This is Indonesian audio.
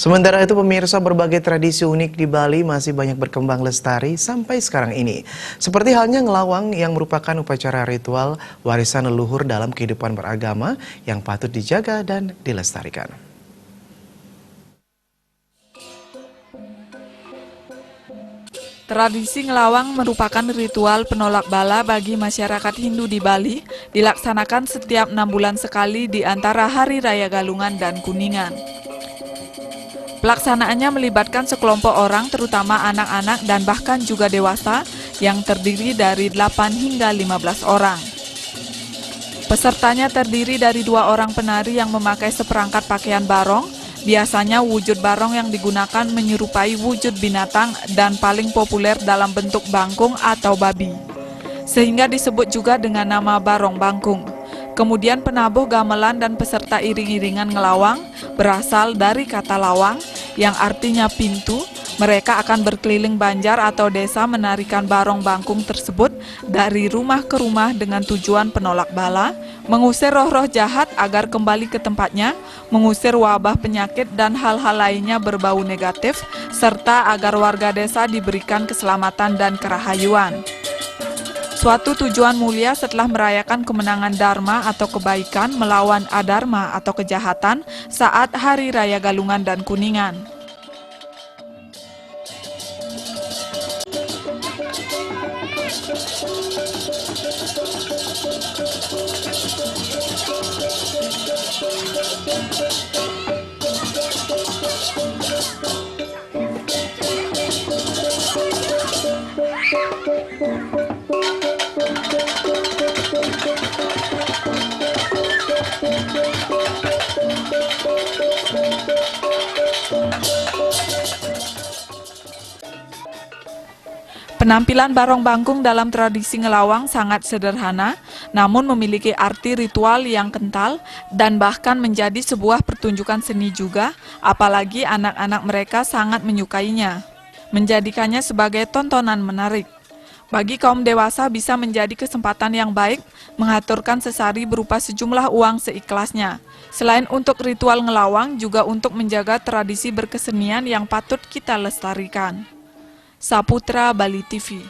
Sementara itu pemirsa, berbagai tradisi unik di Bali masih banyak berkembang lestari sampai sekarang ini. Seperti halnya ngelawang yang merupakan upacara ritual warisan leluhur dalam kehidupan beragama yang patut dijaga dan dilestarikan. Tradisi ngelawang merupakan ritual penolak bala bagi masyarakat Hindu di Bali, dilaksanakan setiap 6 bulan sekali di antara Hari Raya Galungan dan Kuningan. Pelaksanaannya melibatkan sekelompok orang, terutama anak-anak dan bahkan juga dewasa, yang terdiri dari 8 hingga 15 orang. Pesertanya terdiri dari 2 orang penari yang memakai seperangkat pakaian barong. Biasanya wujud barong yang digunakan menyerupai wujud binatang dan paling populer dalam bentuk bangkung atau babi, sehingga disebut juga dengan nama barong bangkung. Kemudian penabuh gamelan dan peserta iring-iringan ngelawang berasal dari kata lawang yang artinya pintu. Mereka akan berkeliling banjar atau desa menarikan barong bangkung tersebut dari rumah ke rumah dengan tujuan penolak bala, mengusir roh-roh jahat agar kembali ke tempatnya, mengusir wabah penyakit dan hal-hal lainnya berbau negatif, serta agar warga desa diberikan keselamatan dan kerahayuan. Suatu tujuan mulia setelah merayakan kemenangan Dharma atau kebaikan melawan adharma atau kejahatan saat Hari Raya Galungan dan Kuningan. Penampilan barong bangkung dalam tradisi ngelawang sangat sederhana, namun memiliki arti ritual yang kental dan bahkan menjadi sebuah pertunjukan seni juga, apalagi anak-anak mereka sangat menyukainya, menjadikannya sebagai tontonan menarik. Bagi kaum dewasa bisa menjadi kesempatan yang baik mengaturkan sesari berupa sejumlah uang seikhlasnya. Selain untuk ritual ngelawang, juga untuk menjaga tradisi berkesenian yang patut kita lestarikan. Saputra Bali TV.